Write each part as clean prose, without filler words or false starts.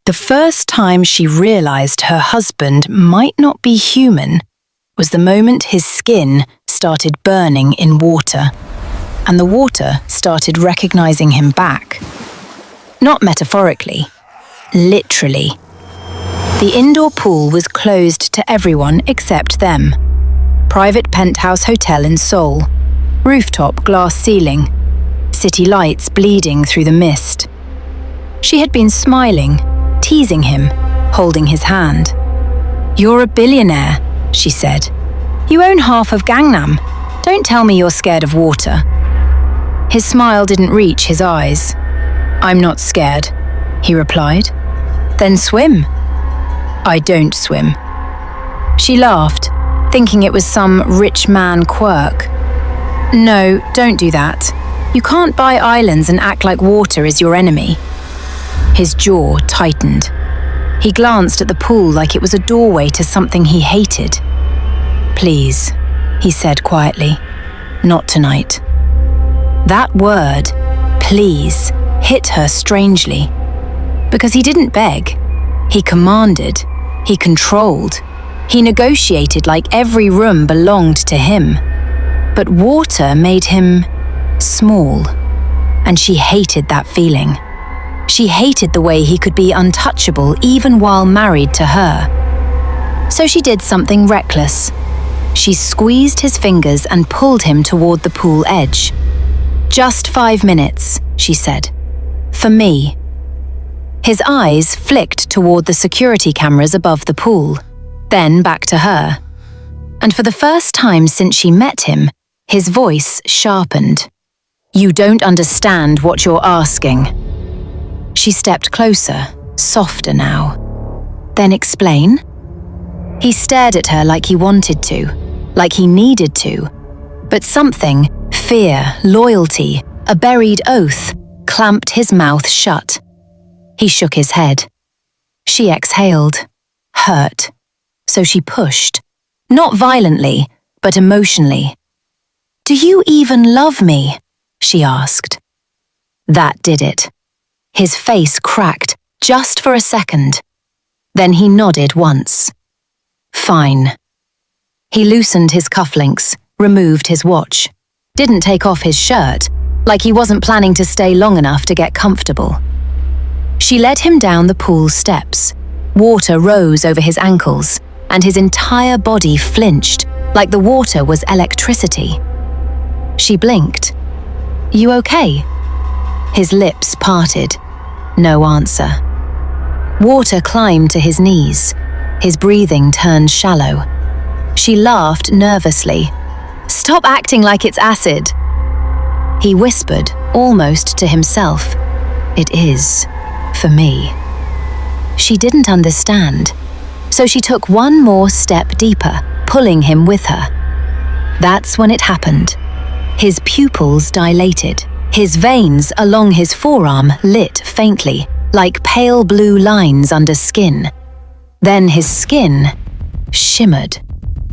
The first time she realized her husband might not be human was the moment his skin started burning in water, and the water started recognizing him back. Not metaphorically, literally. The indoor pool was closed to everyone except them. Private penthouse hotel in Seoul, rooftop glass ceiling, city lights bleeding through the mist. She had been smiling, teasing him, holding his hand. "You're a billionaire," she said. "You own half of Gangnam. Don't tell me you're scared of water." His smile didn't reach his eyes. "I'm not scared," he replied. "Then swim." "I don't swim." She laughed, thinking it was some rich man quirk. "No, don't do that. You can't buy islands and act like water is your enemy." His jaw tightened. He glanced at the pool like it was a doorway to something he hated. "Please," he said quietly, "not tonight." That word, please, hit her strangely. Because he didn't beg. He commanded. He controlled. He negotiated like every room belonged to him. But water made him small. And she hated that feeling. She hated the way he could be untouchable even while married to her. So she did something reckless. She squeezed his fingers and pulled him toward the pool edge. "Just 5 minutes," she said. "For me." His eyes flicked toward the security cameras above the pool, then back to her. And for the first time since she met him, his voice sharpened. "You don't understand what you're asking." She stepped closer, softer now. "Then explain." He stared at her like he wanted to, like he needed to, but something, fear, loyalty, a buried oath, clamped his mouth shut. He shook his head. She exhaled, hurt, so she pushed, not violently, but emotionally. "Do you even love me?" she asked. That did it. His face cracked, just for a second. Then he nodded once. "Fine." He loosened his cufflinks, removed his watch, didn't take off his shirt, like he wasn't planning to stay long enough to get comfortable. She led him down the pool steps. Water rose over his ankles, and his entire body flinched, like the water was electricity. She blinked. "You okay?" His lips parted. No answer. Water climbed to his knees. His breathing turned shallow. She laughed nervously. "Stop acting like it's acid." He whispered, almost to himself, "It is, for me." She didn't understand, so she took one more step deeper, pulling him with her. That's when it happened. His pupils dilated. His veins along his forearm lit faintly, like pale blue lines under skin. Then his skin shimmered.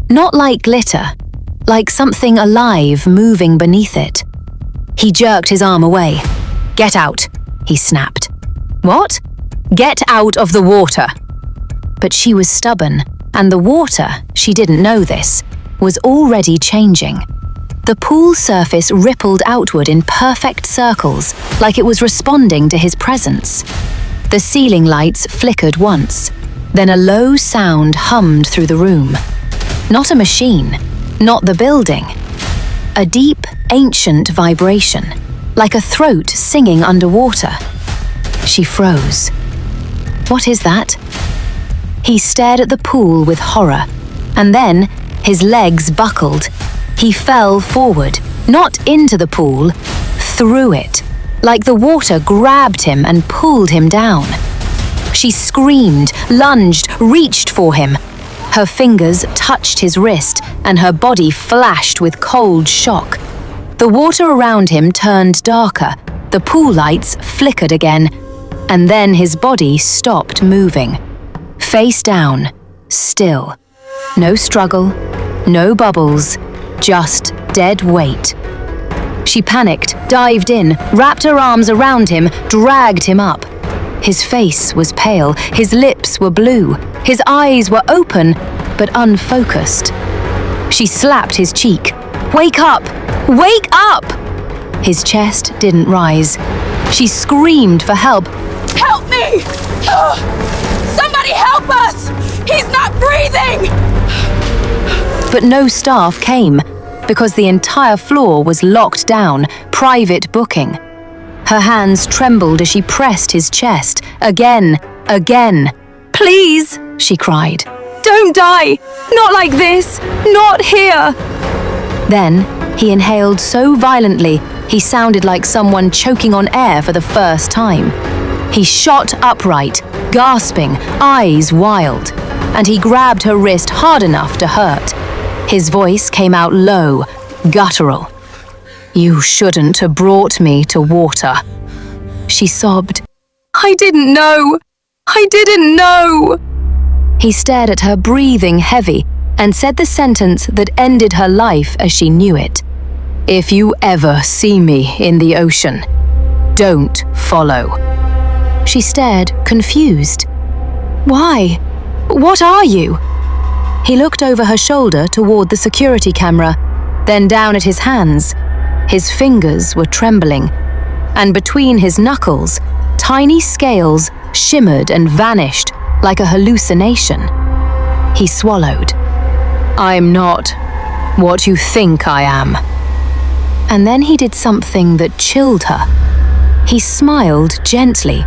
Not like glitter, like something alive moving beneath it. He jerked his arm away. "Get out," he snapped. "What?" "Get out of the water." But she was stubborn, and the water, she didn't know this, was already changing. The pool surface rippled outward in perfect circles, like it was responding to his presence. The ceiling lights flickered once, then a low sound hummed through the room. Not a machine, not the building. A deep, ancient vibration, like a throat singing underwater. She froze. "What is that?" He stared at the pool with horror, and then his legs buckled. He fell forward, not into the pool, through it, like the water grabbed him and pulled him down. She screamed, lunged, reached for him. Her fingers touched his wrist, and her body flashed with cold shock. The water around him turned darker, the pool lights flickered again, and then his body stopped moving. Face down, still. No struggle, no bubbles, just dead weight. She panicked, dived in, wrapped her arms around him, dragged him up. His face was pale, his lips were blue, his eyes were open but unfocused. She slapped his cheek. "Wake up! Wake up!" His chest didn't rise. She screamed for help. "Help me! Somebody help us! He's not breathing!" But no staff came because the entire floor was locked down, private booking. Her hands trembled as she pressed his chest, again. "Please," she cried. "Don't die! Not like this! Not here!" Then he inhaled so violently he sounded like someone choking on air for the first time. He shot upright, gasping, eyes wild, and he grabbed her wrist hard enough to hurt. His voice came out low, guttural. "You shouldn't have brought me to water." She sobbed. "I didn't know! I didn't know!" He stared at her, breathing heavy, and said the sentence that ended her life as she knew it. "If you ever see me in the ocean, don't follow." She stared, confused. "Why? What are you?" He looked over her shoulder toward the security camera, then down at his hands. His fingers were trembling, and between his knuckles, tiny scales shimmered and vanished like a hallucination. He swallowed. "I'm not what you think I am." And then he did something that chilled her. He smiled gently,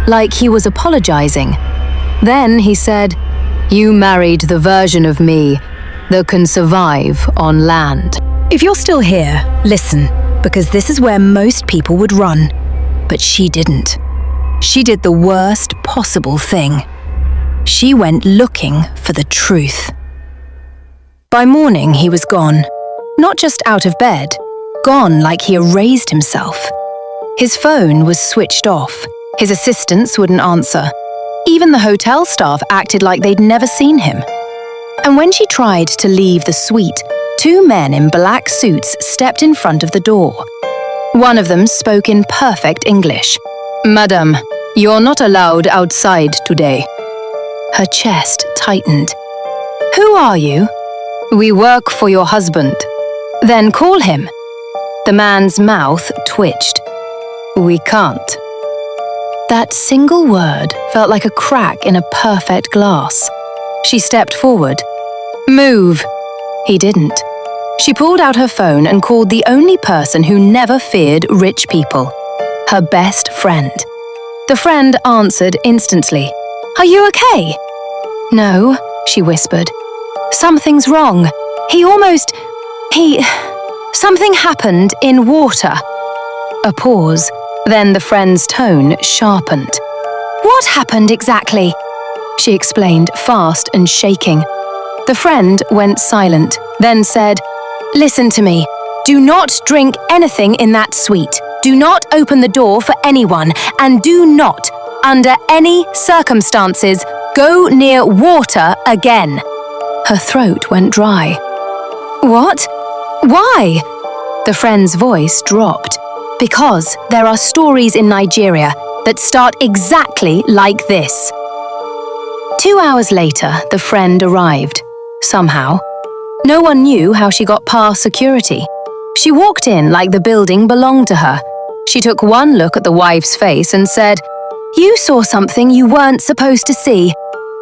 like he was apologizing. Then he said, "You married the version of me that can survive on land." If you're still here, listen, because this is where most people would run. But she didn't. She did the worst possible thing. She went looking for the truth. By morning, he was gone. Not just out of bed, gone like he erased himself. His phone was switched off. His assistants wouldn't answer. Even the hotel staff acted like they'd never seen him. And when she tried to leave the suite, two men in black suits stepped in front of the door. One of them spoke in perfect English. "Madam, you're not allowed outside today." Her chest tightened. "Who are you?" "We work for your husband." "Then call him." The man's mouth twitched. "We can't." That single word felt like a crack in a perfect glass. She stepped forward. "Move." He didn't. She pulled out her phone and called the only person who never feared rich people. Her best friend. The friend answered instantly. "Are you okay?" "No," she whispered. "Something's wrong. Something happened in water." A pause. Then the friend's tone sharpened. "What happened exactly?" She explained, fast and shaking. The friend went silent, then said, "Listen to me. Do not drink anything in that suite. Do not open the door for anyone, and do not, under any circumstances, go near water again." Her throat went dry. "What? Why?" The friend's voice dropped. "Because there are stories in Nigeria that start exactly like this." 2 hours later, the friend arrived. Somehow. No one knew how she got past security. She walked in like the building belonged to her. She took one look at the wife's face and said, "You saw something you weren't supposed to see."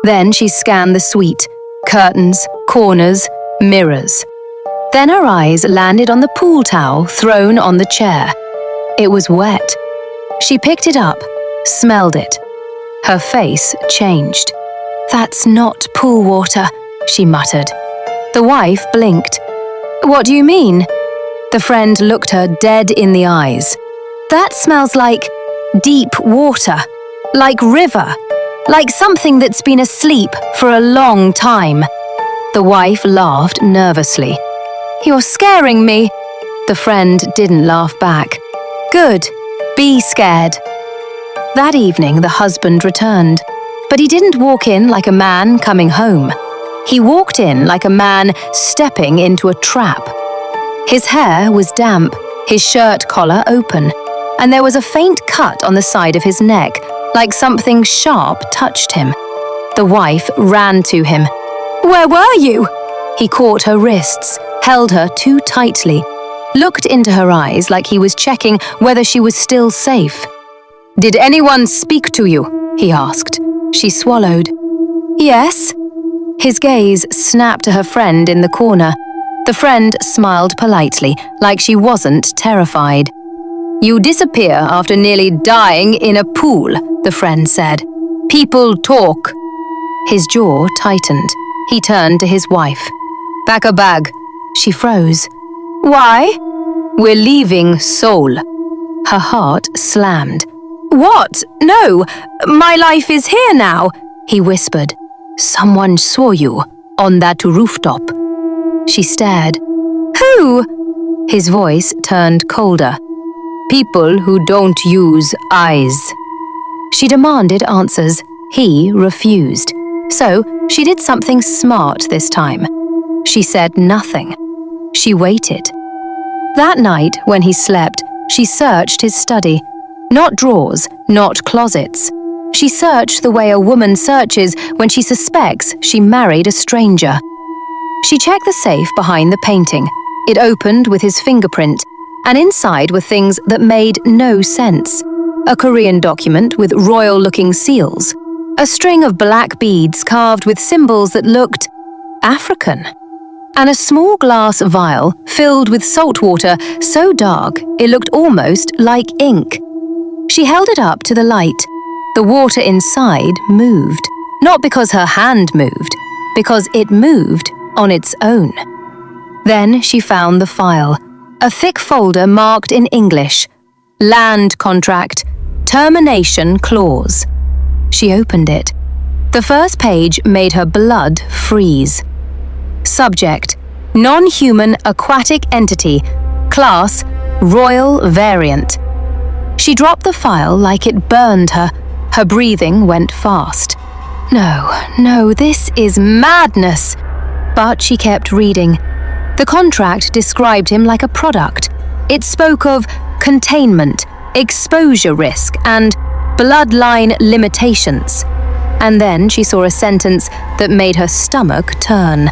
Then she scanned the suite. Curtains, corners, mirrors. Then her eyes landed on the pool towel thrown on the chair. It was wet. She picked it up, smelled it. Her face changed. "That's not pool water," she muttered. The wife blinked. "What do you mean?" The friend looked her dead in the eyes. "That smells like deep water, like river, like something that's been asleep for a long time." The wife laughed nervously. "You're scaring me." The friend didn't laugh back. "Good. Be scared." That evening, the husband returned. But he didn't walk in like a man coming home. He walked in like a man stepping into a trap. His hair was damp, his shirt collar open, and there was a faint cut on the side of his neck, like something sharp touched him. The wife ran to him. "Where were you?" He caught her wrists, held her too tightly, looked into her eyes like he was checking whether she was still safe. "Did anyone speak to you?" he asked. She swallowed. "Yes." His gaze snapped to her friend in the corner. The friend smiled politely, like she wasn't terrified. "You disappear after nearly dying in a pool," the friend said. "People talk." His jaw tightened. He turned to his wife. "Pack a bag." She froze. "Why?" "We're leaving Seoul." Her heart slammed. "What? No, my life is here now," he whispered. "Someone saw you on that rooftop." She stared. "Who?" His voice turned colder. "People who don't use eyes." She demanded answers. He refused. So she did something smart this time. She said nothing. She waited. That night, when he slept, she searched his study. Not drawers, not closets. She searched the way a woman searches when she suspects she married a stranger. She checked the safe behind the painting. It opened with his fingerprint, and inside were things that made no sense. A Korean document with royal-looking seals. A string of black beads carved with symbols that looked African. And a small glass vial filled with salt water so dark it looked almost like ink. She held it up to the light. The water inside moved, not because her hand moved, because it moved on its own. Then she found the file, a thick folder marked in English, Land Contract, Termination Clause. She opened it. The first page made her blood freeze. Subject: Non-human aquatic entity. Class: Royal Variant. She dropped the file like it burned her. Her breathing went fast. No, this is madness. But she kept reading. The contract described him like a product. It spoke of containment, exposure risk, and bloodline limitations. And then she saw a sentence that made her stomach turn.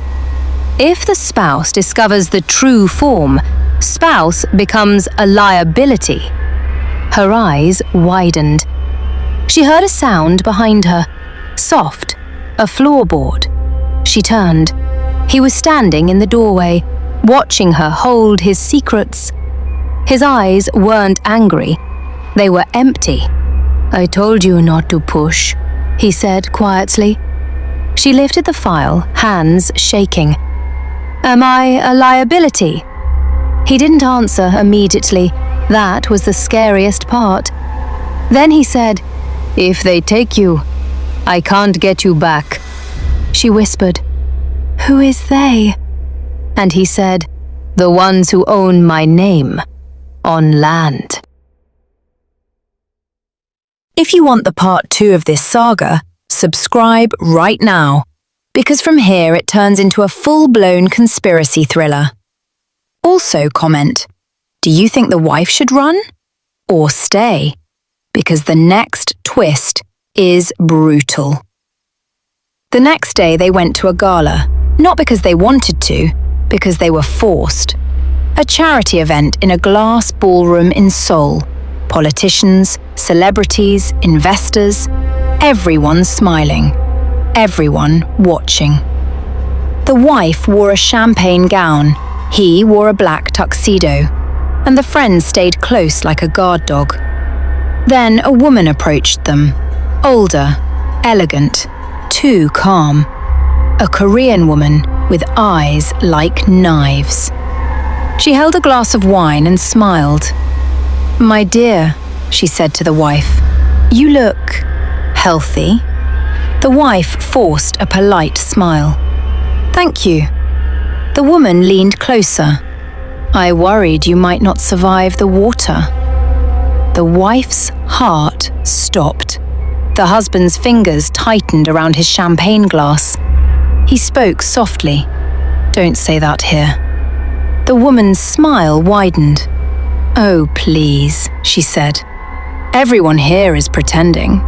If the spouse discovers the true form, spouse becomes a liability. Her eyes widened. She heard a sound behind her. Soft, a floorboard. She turned. He was standing in the doorway, watching her hold his secrets. His eyes weren't angry. They were empty. "I told you not to push," he said quietly. She lifted the file, hands shaking. "Am I a liability?" He didn't answer immediately. That was the scariest part. Then he said, "If they take you, I can't get you back." She whispered, "Who is they?" And he said, "The ones who own my name on land." If you want the part 2 of this saga, subscribe right now, because from here it turns into a full-blown conspiracy thriller. Also comment, do you think the wife should run or stay? Because the next twist is brutal. The next day they went to a gala, not because they wanted to, because they were forced. A charity event in a glass ballroom in Seoul. Politicians, celebrities, investors, everyone smiling, everyone watching. The wife wore a champagne gown, he wore a black tuxedo, and the friends stayed close like a guard dog. Then a woman approached them, older, elegant, too calm. A Korean woman with eyes like knives. She held a glass of wine and smiled. "My dear," she said to the wife, "you look healthy." The wife forced a polite smile. "Thank you." The woman leaned closer. "I worried you might not survive the water." The wife's heart stopped. The husband's fingers tightened around his champagne glass. He spoke softly. "Don't say that here." The woman's smile widened. "Oh, please," she said. "Everyone here is pretending.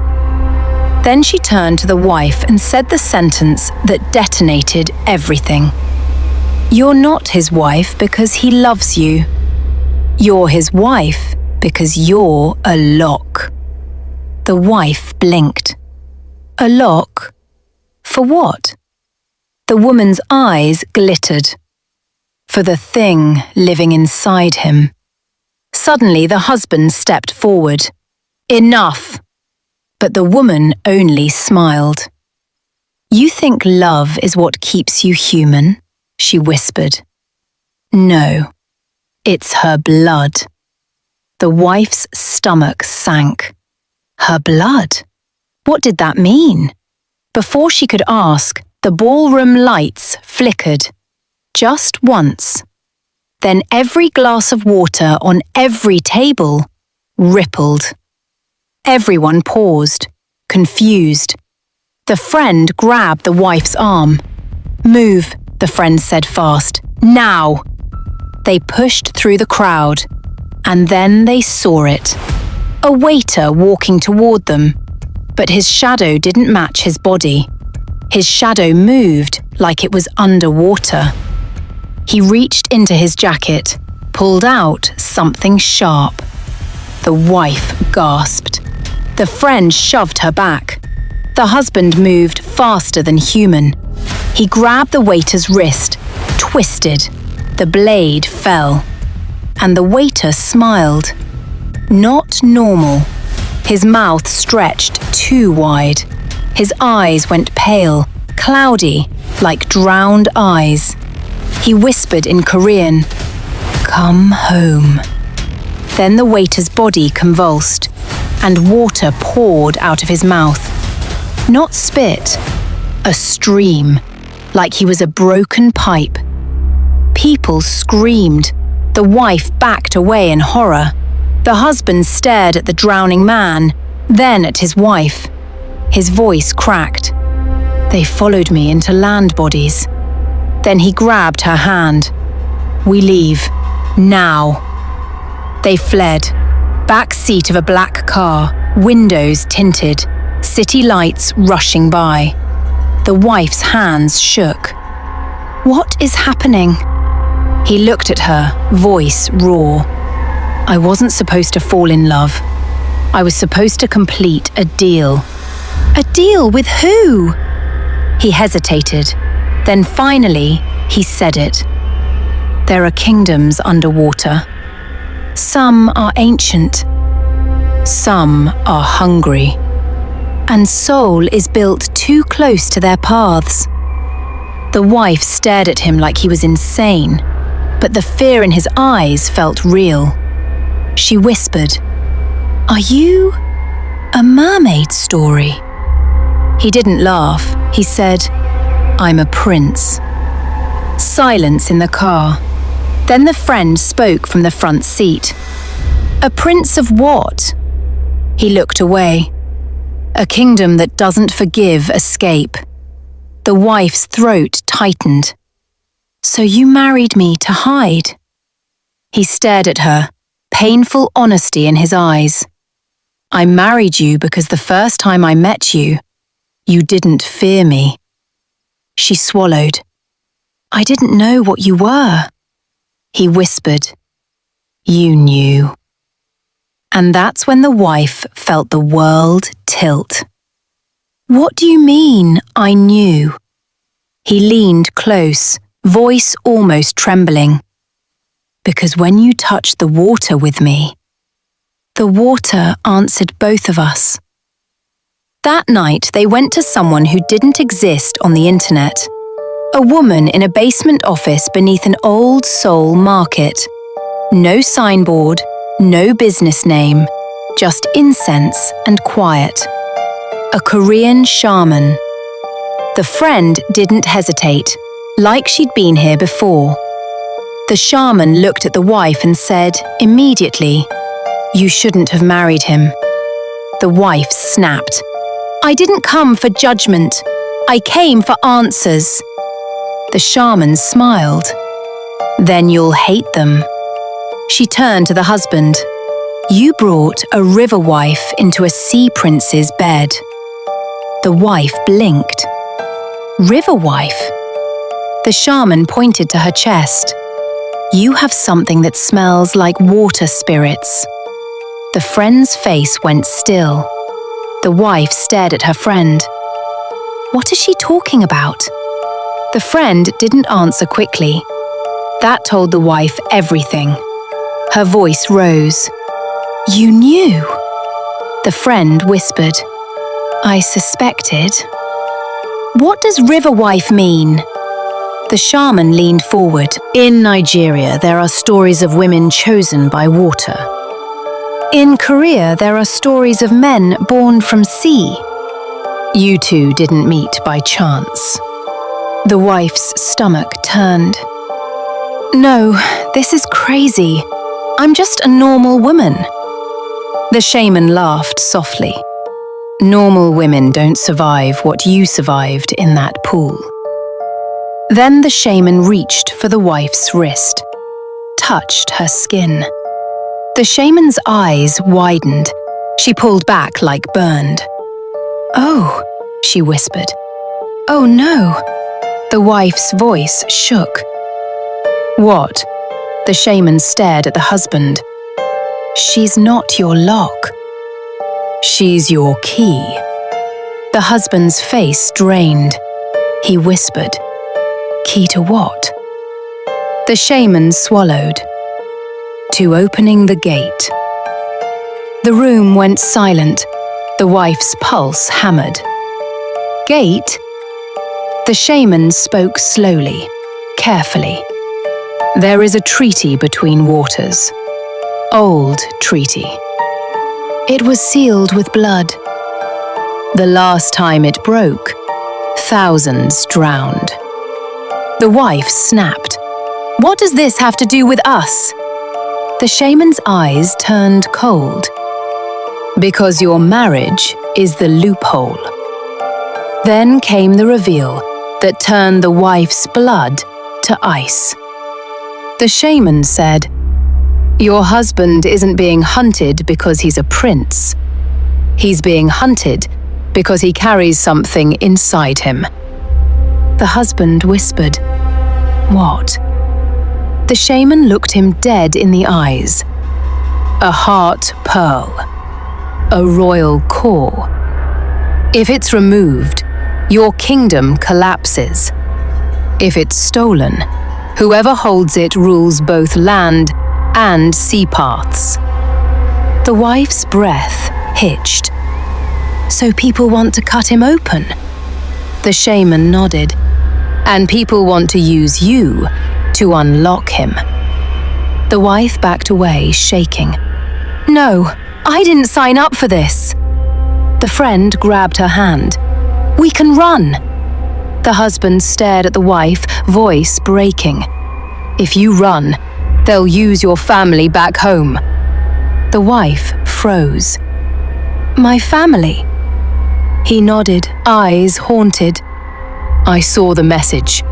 Then she turned to the wife and said the sentence that detonated everything. You're not his wife because he loves you. You're his wife because you're a lock. The wife blinked. A lock? For what? The woman's eyes glittered. For the thing living inside him. Suddenly the husband stepped forward. Enough! But the woman only smiled. You think love is what keeps you human? She whispered. No, it's her blood. The wife's stomach sank. Her blood? What did that mean? Before she could ask, the ballroom lights flickered. Just once. Then every glass of water on every table rippled. Everyone paused, confused. The friend grabbed the wife's arm. Move, the friend said fast. Now! They pushed through the crowd, and then they saw it. A waiter walking toward them, but his shadow didn't match his body. His shadow moved like it was underwater. He reached into his jacket, pulled out something sharp. The wife gasped. The friend shoved her back. The husband moved faster than human. He grabbed the waiter's wrist, twisted. The blade fell. And the waiter smiled. Not normal. His mouth stretched too wide. His eyes went pale, cloudy, like drowned eyes. He whispered in Korean, "Come home." Then the waiter's body convulsed, and water poured out of his mouth. Not spit, a stream, like he was a broken pipe. People screamed. The wife backed away in horror. The husband stared at the drowning man, then at his wife. His voice cracked. They followed me into land bodies. Then he grabbed her hand. We leave. Now. They fled. Back seat of a black car, windows tinted, city lights rushing by. The wife's hands shook. What is happening? He looked at her, voice raw. I wasn't supposed to fall in love. I was supposed to complete a deal. A deal with who? He hesitated. Then finally, he said it. There are kingdoms underwater. Some are ancient. Some are hungry. And Seoul is built too close to their paths. The wife stared at him like he was insane, but the fear in his eyes felt real. She whispered, "Are you a mermaid story?" He didn't laugh. He said, "I'm a prince." Silence in the car. Then the friend spoke from the front seat. "A prince of what?" He looked away. "A kingdom that doesn't forgive escape." The wife's throat tightened. "So you married me to hide?" He stared at her, painful honesty in his eyes. "I married you because the first time I met you, you didn't fear me." She swallowed. "I didn't know what you were." He whispered, "You knew." And that's when the wife felt the world tilt. "What do you mean, I knew?" He leaned close, voice almost trembling. "Because when you touched the water with me, the water answered both of us." That night, they went to someone who didn't exist on the internet. A woman in a basement office beneath an old Seoul market. No signboard, no business name, just incense and quiet. A Korean shaman. The friend didn't hesitate, like she'd been here before. The shaman looked at the wife and said, immediately, "You shouldn't have married him." The wife snapped. "I didn't come for judgment. I came for answers." The shaman smiled. "Then you'll hate them." She turned to the husband. "You brought a river wife into a sea prince's bed." The wife blinked. River wife? The shaman pointed to her chest. You have something that smells like water spirits. The friend's face went still. The wife stared at her friend. What is she talking about? The friend didn't answer quickly. That told the wife everything. Her voice rose. You knew? The friend whispered. I suspected. What does river wife mean? The shaman leaned forward. In Nigeria, there are stories of women chosen by water. In Korea, there are stories of men born from sea. You two didn't meet by chance. The wife's stomach turned. No, this is crazy. I'm just a normal woman. The shaman laughed softly. Normal women don't survive what you survived in that pool. Then the shaman reached for the wife's wrist, touched her skin. The shaman's eyes widened. She pulled back like burned. Oh, she whispered. Oh no. The wife's voice shook. What? The shaman stared at the husband. She's not your lock. She's your key. The husband's face drained. He whispered. Key to what? The shaman swallowed. To opening the gate. The room went silent. The wife's pulse hammered. Gate? The shaman spoke slowly, carefully. There is a treaty between waters. Old treaty. It was sealed with blood. The last time it broke, thousands drowned. The wife snapped. What does this have to do with us? The shaman's eyes turned cold. Because your marriage is the loophole. Then came the reveal that turned the wife's blood to ice. The shaman said, Your husband isn't being hunted because he's a prince. He's being hunted because he carries something inside him. The husband whispered, What? The shaman looked him dead in the eyes. A heart pearl. A royal core. If it's removed, your kingdom collapses. If it's stolen, whoever holds it rules both land and sea paths. The wife's breath hitched. So people want to cut him open? The shaman nodded. And people want to use you to unlock him. The wife backed away, shaking. No, I didn't sign up for this. The friend grabbed her hand. We can run. The husband stared at the wife, voice breaking. If you run, they'll use your family back home. The wife froze. My family? He nodded, eyes haunted. I saw the message.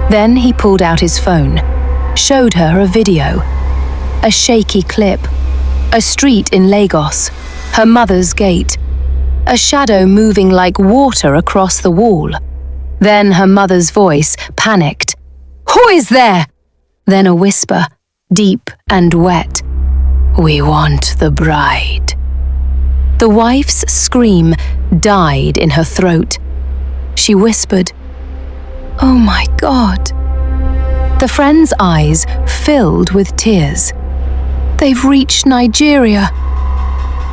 Then he pulled out his phone, showed her a video. A shaky clip. A street in Lagos. Her mother's gate. A shadow moving like water across the wall. Then her mother's voice, panicked. Who is there? Then a whisper, deep and wet. We want the bride. The wife's scream died in her throat. She whispered, Oh my God. The friend's eyes filled with tears. They've reached Nigeria.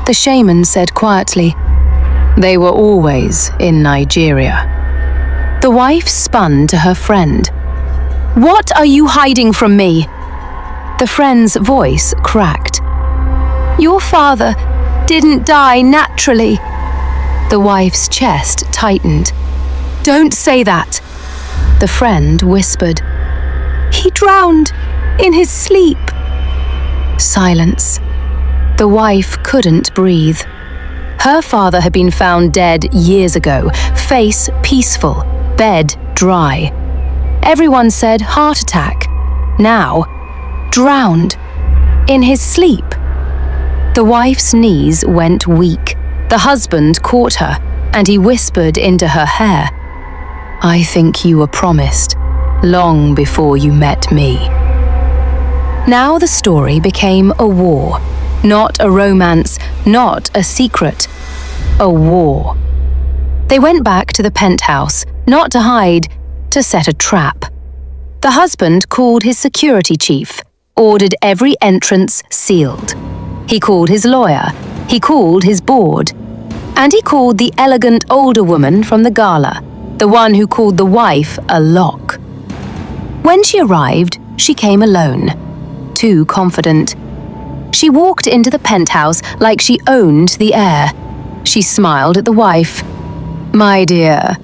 The shaman said quietly, They were always in Nigeria. The wife spun to her friend. What are you hiding from me? The friend's voice cracked. Your father didn't die naturally. The wife's chest tightened. Don't say that. The friend whispered. He drowned in his sleep. Silence. The wife couldn't breathe. Her father had been found dead years ago, face peaceful, bed dry. Everyone said heart attack. Now, drowned. In his sleep. The wife's knees went weak. The husband caught her. and he whispered into her hair, "I think you were promised, long before you met me." Now the story became a war, not a romance, not a secret, a war. They went back to the penthouse, not to hide, to set a trap. The husband called his security chief, ordered every entrance sealed. He called his lawyer, he called his board, and he called the elegant older woman from the gala, the one who called the wife a lock. When she arrived, she came alone, too confident. She walked into the penthouse like she owned the air. She smiled at the wife. "My dear,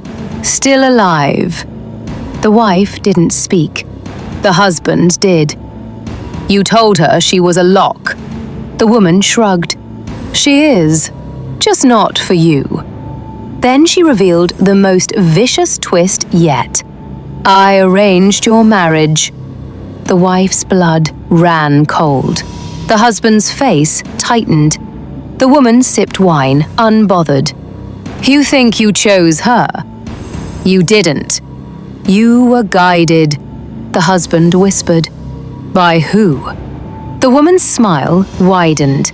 still alive." The wife didn't speak. The husband did. "You told her she was a lock." The woman shrugged. "She is, just not for you." Then she revealed the most vicious twist yet. "I arranged your marriage." The wife's blood ran cold. The husband's face tightened. The woman sipped wine, unbothered. "You think you chose her? You didn't. You were guided," the husband whispered. "By who?" The woman's smile widened.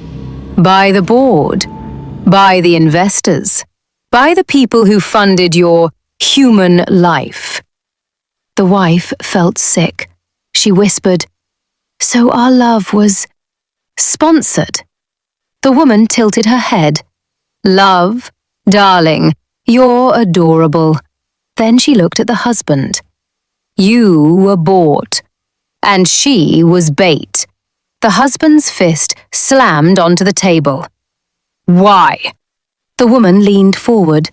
"By the board. By the investors. By the people who funded your human life." The wife felt sick. She whispered, "So our love was sponsored?" The woman tilted her head. "Love? Darling, you're adorable." Then she looked at the husband. "You were bought, and she was bait." The husband's fist slammed onto the table. "Why?" The woman leaned forward.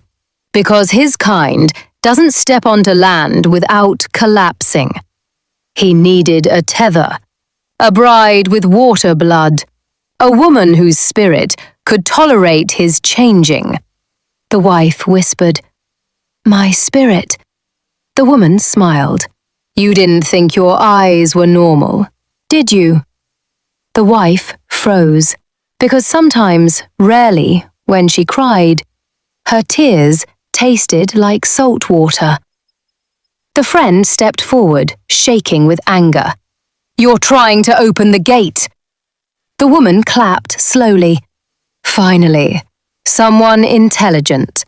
"Because his kind doesn't step onto land without collapsing. He needed a tether, a bride with water blood, a woman whose spirit could tolerate his changing." The wife whispered, "My spirit." The woman smiled. "You didn't think your eyes were normal, did you?" The wife froze, because sometimes, rarely, when she cried, her tears tasted like salt water. The friend stepped forward, shaking with anger. "You're trying to open the gate." The woman clapped slowly. "Finally, someone intelligent."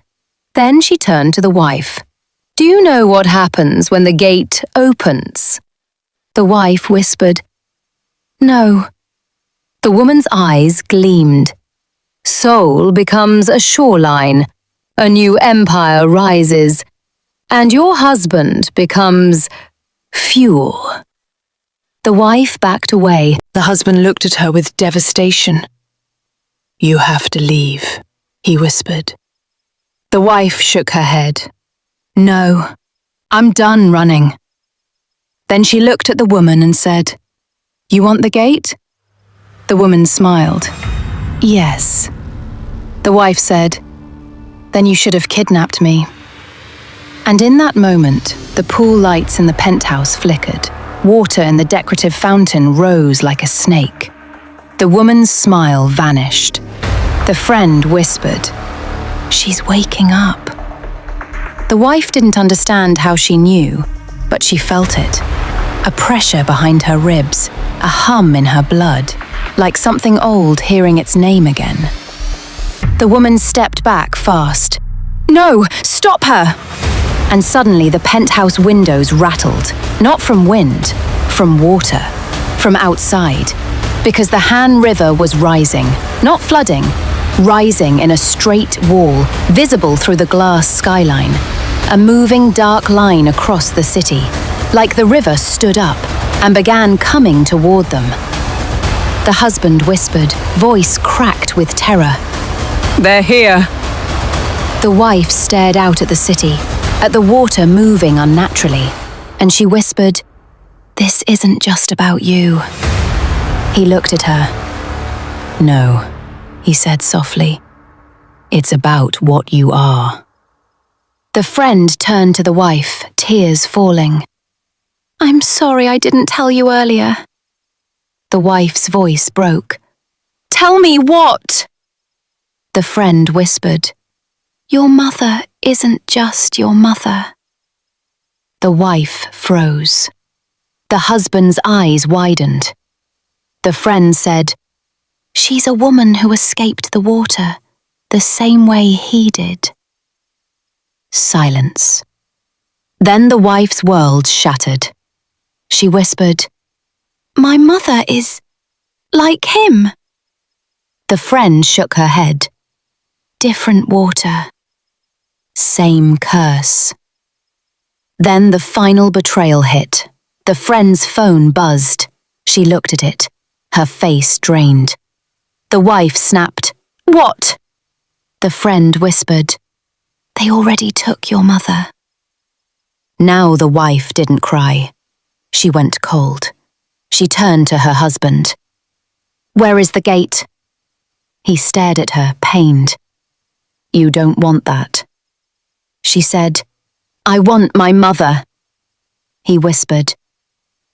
Then she turned to the wife. "Do you know what happens when the gate opens?" The wife whispered, "No." The woman's eyes gleamed. "Seoul becomes a shoreline, a new empire rises, and your husband becomes fuel." The wife backed away. The husband looked at her with devastation. "You have to leave," he whispered. The wife shook her head. "No, I'm done running." Then she looked at the woman and said, "You want the gate?" The woman smiled. "Yes." The wife said, "Then you should have kidnapped me." And in that moment, the pool lights in the penthouse flickered. Water in the decorative fountain rose like a snake. The woman's smile vanished. The friend whispered, "She's waking up." The wife didn't understand how she knew, but she felt it. A pressure behind her ribs, a hum in her blood, like something old hearing its name again. The woman stepped back fast. "No, stop her!" And suddenly the penthouse windows rattled, not from wind, from water, from outside, because the Han River was rising, not flooding, rising in a straight wall, visible through the glass skyline, a moving dark line across the city, like the river stood up and began coming toward them. The husband whispered, voice cracked with terror. "They're here." The wife stared out at the city, at the water moving unnaturally, and she whispered, "This isn't just about you." He looked at her. "No," he said softly. "It's about what you are." The friend turned to the wife, tears falling. "I'm sorry I didn't tell you earlier." The wife's voice broke. "Tell me what?" The friend whispered, Your mother isn't just your mother. The wife froze. The husband's eyes widened. The friend said, She's a woman who escaped the water, the same way he did. Silence. Then the wife's world shattered. She whispered, My mother is like him. The friend shook her head. Different water. Same curse. Then the final betrayal hit. The friend's phone buzzed. She looked at it, her face drained. The wife snapped, What? The friend whispered, They already took your mother. Now the wife didn't cry. She went cold. She turned to her husband. Where is the gate? He stared at her, pained. You don't want that. She said, I want my mother. He whispered,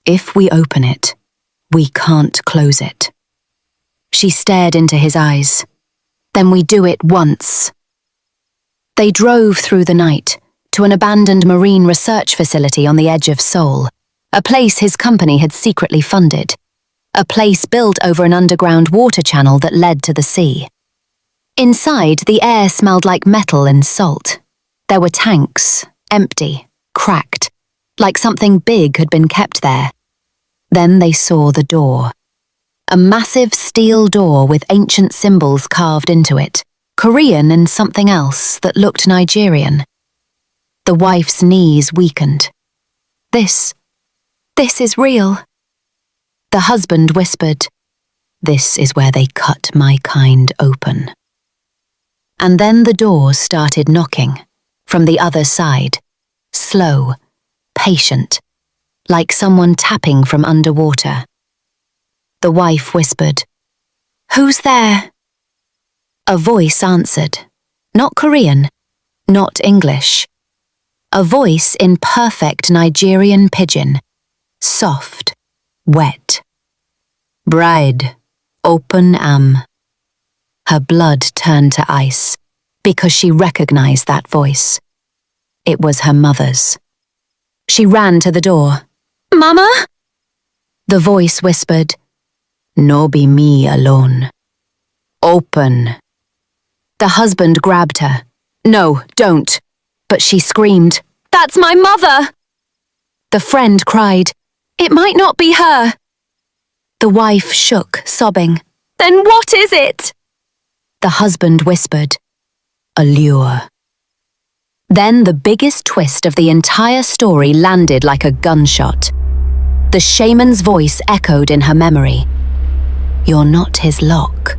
If we open it, we can't close it. She stared into his eyes. Then we do it once. They drove through the night to an abandoned marine research facility on the edge of Seoul, a place his company had secretly funded, a place built over an underground water channel that led to the sea. Inside, the air smelled like metal and salt. There were tanks, empty, cracked, like something big had been kept there. Then they saw the door. A massive steel door with ancient symbols carved into it, Korean and something else that looked Nigerian. The wife's knees weakened. This is real. The husband whispered, This is where they cut my kind open. And then the door started knocking, from the other side, slow, patient, like someone tapping from underwater. The wife whispered, Who's there? A voice answered, not Korean, not English. A voice in perfect Nigerian pidgin, soft, wet. Bride, open am. Her blood turned to ice because she recognized that voice. It was her mother's. She ran to the door. Mama? The voice whispered, No be me alone. Open. The husband grabbed her. No, don't. But she screamed, That's my mother! The friend cried, It might not be her. The wife shook, sobbing, Then what is it? The husband whispered, A lure. Then the biggest twist of the entire story landed like a gunshot. The shaman's voice echoed in her memory. You're not his lock.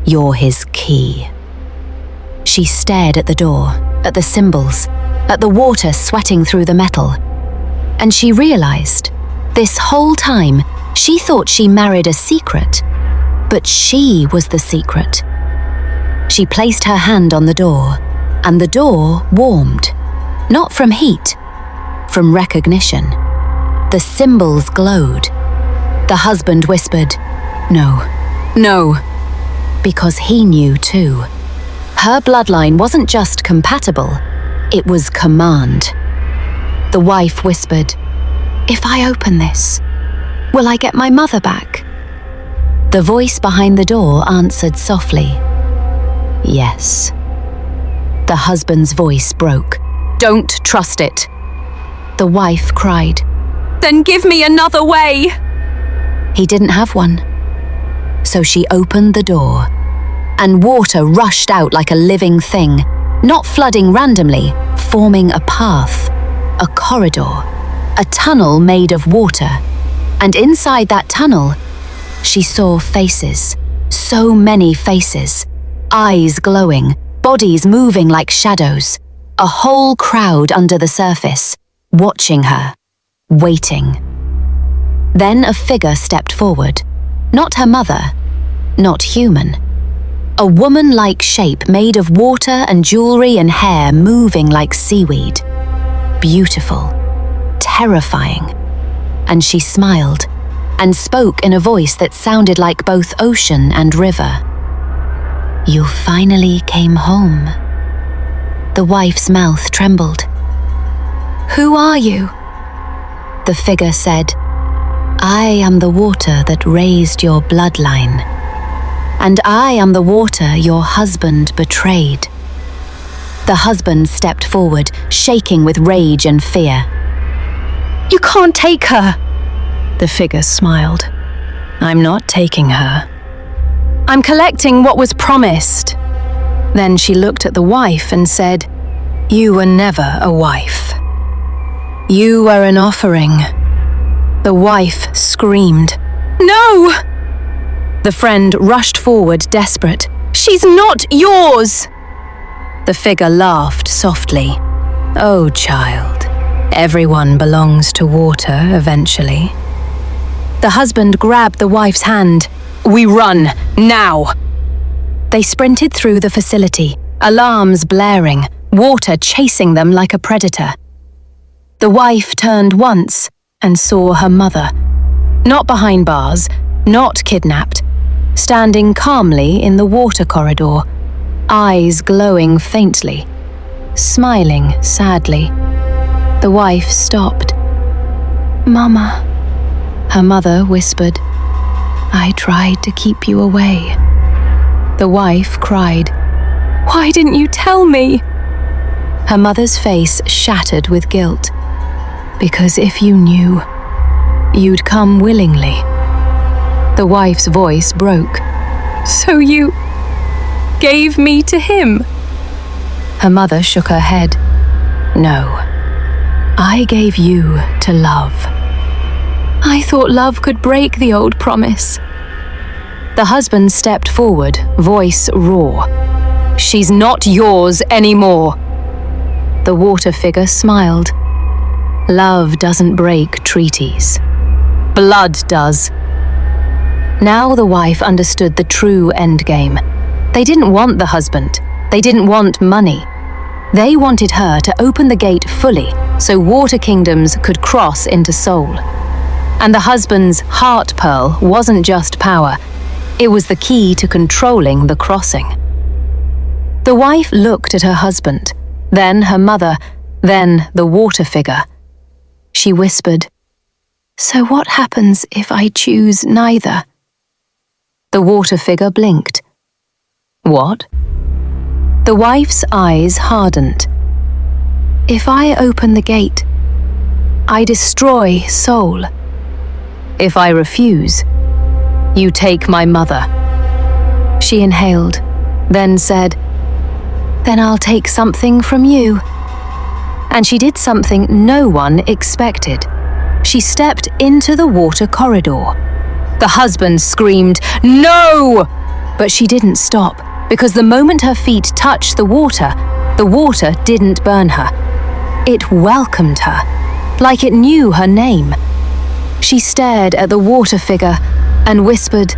You're his key. She stared at the door, at the symbols, at the water sweating through the metal. And she realized, this whole time, she thought she married a secret. But she was the secret. She placed her hand on the door, and the door warmed. Not from heat, from recognition. The symbols glowed. The husband whispered, No, no, because he knew too. Her bloodline wasn't just compatible, it was command. The wife whispered, If I open this, will I get my mother back? The voice behind the door answered softly, Yes. The husband's voice broke. Don't trust it. The wife cried, Then give me another way. He didn't have one. So she opened the door, and water rushed out like a living thing, not flooding randomly, forming a path, a corridor, a tunnel made of water. And inside that tunnel, she saw faces, so many faces, eyes glowing, bodies moving like shadows, a whole crowd under the surface, watching her, waiting. Then a figure stepped forward, not her mother, not human. A woman-like shape made of water and jewelry and hair moving like seaweed. Beautiful, terrifying. And she smiled and spoke in a voice that sounded like both ocean and river. You finally came home. The wife's mouth trembled. "Who are you?" The figure said, "I am the water that raised your bloodline, and I am the water your husband betrayed." The husband stepped forward, shaking with rage and fear. "You can't take her." The figure smiled. "I'm not taking her. I'm collecting what was promised." Then she looked at the wife and said, "You were never a wife. You were an offering." The wife screamed, "No!" The friend rushed forward, desperate. "She's not yours!" The figure laughed softly. "Oh, child, everyone belongs to water eventually." The husband grabbed the wife's hand. "We run, now!" They sprinted through the facility, alarms blaring, water chasing them like a predator. The wife turned once and saw her mother, not behind bars, not kidnapped, standing calmly in the water corridor, eyes glowing faintly, smiling sadly. The wife stopped. "Mama," her mother whispered, "I tried to keep you away." The wife cried, "Why didn't you tell me?" Her mother's face shattered with guilt. "Because if you knew, you'd come willingly." The wife's voice broke. "So you gave me to him?" Her mother shook her head. "No, I gave you to love." "I thought love could break the old promise." The husband stepped forward, voice raw. "She's not yours anymore." The water figure smiled. "Love doesn't break treaties. Blood does." Now the wife understood the true endgame. They didn't want the husband. They didn't want money. They wanted her to open the gate fully so water kingdoms could cross into Seoul. And the husband's heart pearl wasn't just power. It was the key to controlling the crossing. The wife looked at her husband, then her mother, then the water figure. She whispered, "So what happens if I choose neither?" The water figure blinked. "What?" The wife's eyes hardened. "If I open the gate, I destroy Seoul. If I refuse, you take my mother." She inhaled, then said, "Then I'll take something from you." And she did something no one expected. She stepped into the water corridor. The husband screamed, "No!" But she didn't stop, because the moment her feet touched the water didn't burn her. It welcomed her, like it knew her name. She stared at the water figure and whispered,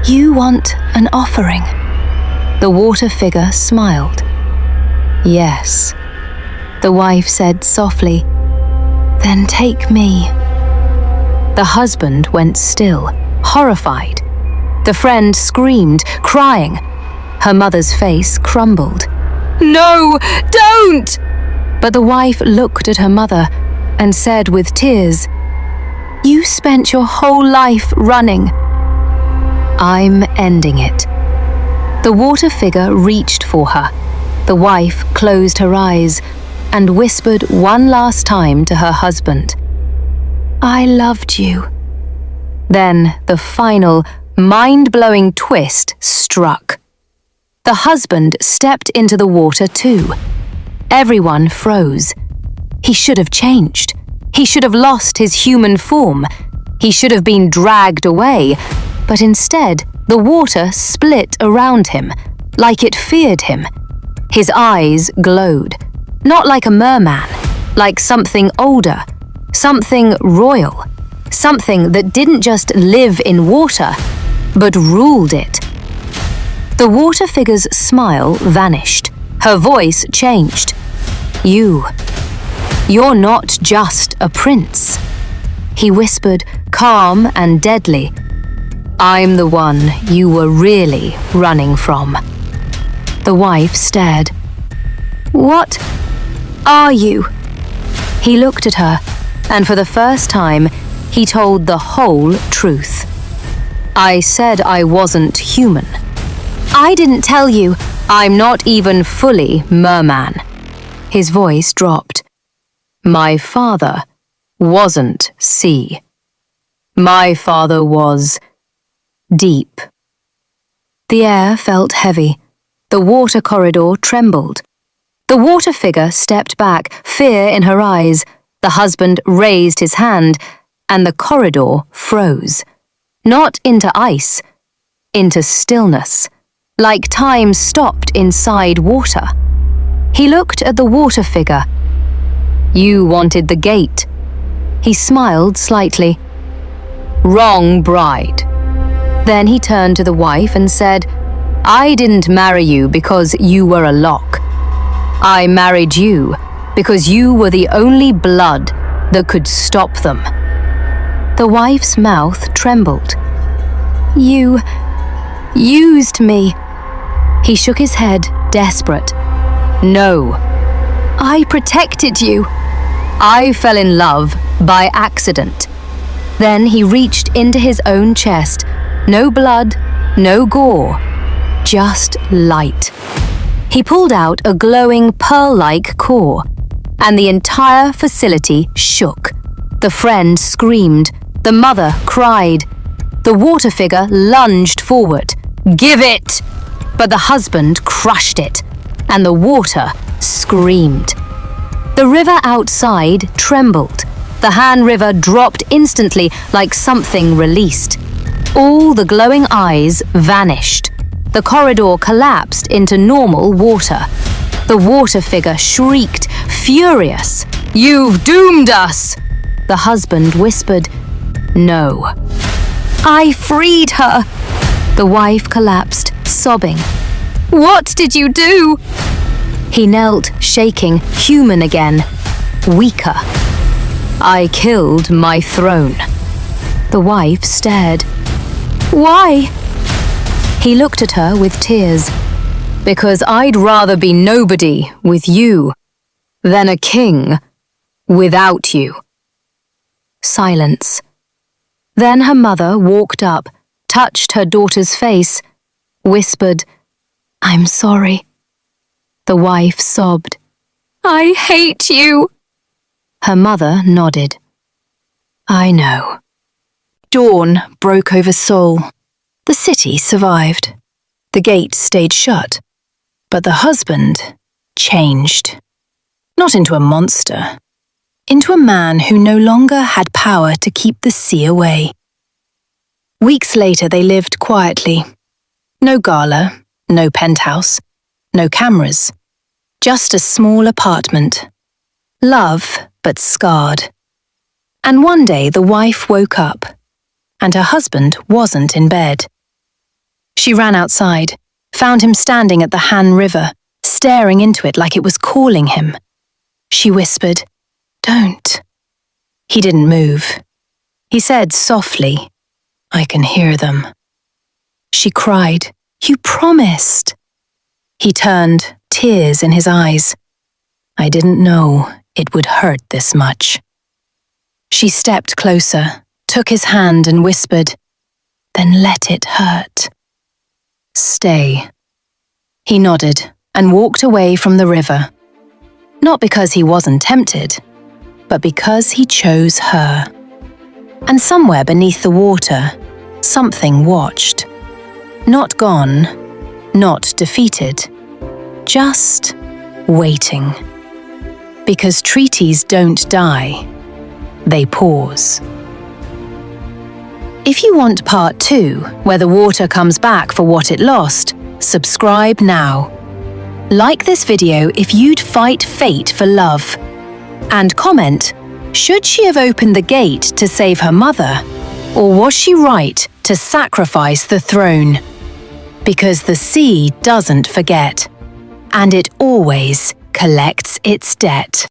"You want an offering?" The water figure smiled. "Yes." The wife said softly, "Then take me." The husband went still, horrified. The friend screamed, crying. Her mother's face crumbled. "No, don't!" But the wife looked at her mother and said with tears, "You spent your whole life running. I'm ending it." The water figure reached for her. The wife closed her eyes and whispered one last time to her husband, "I loved you." Then the final, mind-blowing twist struck. The husband stepped into the water too. Everyone froze. He should have changed. He should have lost his human form. He should have been dragged away. But instead, the water split around him, like it feared him. His eyes glowed, not like a merman, like something older, something royal, something that didn't just live in water, but ruled it. The water figure's smile vanished. Her voice changed. You're not just a prince." He whispered, calm and deadly, "I'm the one you were really running from." The wife stared. What are you? He looked at her, and for the first time, he told the whole truth. I said I wasn't human. I didn't tell you. I'm not even fully merman. His voice dropped. My father wasn't sea. My father was deep. The air felt heavy. The water corridor trembled. The water figure stepped back, fear in her eyes. The husband raised his hand, and the corridor froze. Not into ice, into stillness, like time stopped inside water. He looked at the water figure. You wanted the gate. He smiled slightly. Wrong bride. Then he turned to the wife and said, I didn't marry you because you were a lock. I married you because you were the only blood that could stop them. The wife's mouth trembled. You used me. He shook his head, desperate. No. I protected you. I fell in love by accident. Then he reached into his own chest. No blood, no gore, just light. He pulled out a glowing pearl-like core, and the entire facility shook. The friend screamed. The mother cried. The water figure lunged forward. Give it! But the husband crushed it, and the water screamed. The river outside trembled. The Han River dropped instantly like something released. All the glowing eyes vanished. The corridor collapsed into normal water. The water figure shrieked, furious. You've doomed us! The husband whispered, No. I freed her! The wife collapsed, sobbing. What did you do? He knelt, shaking, human again, weaker. I killed my throne. The wife stared. Why? He looked at her with tears. Because I'd rather be nobody with you than a king without you. Silence. Then her mother walked up, touched her daughter's face, whispered, I'm sorry. The wife sobbed. I hate you. Her mother nodded. I know. Dawn broke over Seoul. The city survived. The gate stayed shut. But the husband changed. Not into a monster. Into a man who no longer had power to keep the sea away. Weeks later they lived quietly. No gala, no penthouse, no cameras. Just a small apartment. Love, but scarred. And one day the wife woke up, and her husband wasn't in bed. She ran outside, found him standing at the Han River, staring into it like it was calling him. She whispered, Don't. He didn't move. He said softly, I can hear them. She cried, You promised. He turned, tears in his eyes. I didn't know it would hurt this much. She stepped closer, took his hand and whispered, Then let it hurt. Stay. He nodded and walked away from the river. Not because he wasn't tempted, but because he chose her. And somewhere beneath the water, something watched. Not gone, not defeated, just waiting. Because treaties don't die, they pause. If you want part 2, where the water comes back for what it lost, subscribe now. Like this video if you'd fight fate for love. And comment, should she have opened the gate to save her mother? Or was she right to sacrifice the throne? Because the sea doesn't forget, and it always collects its debt.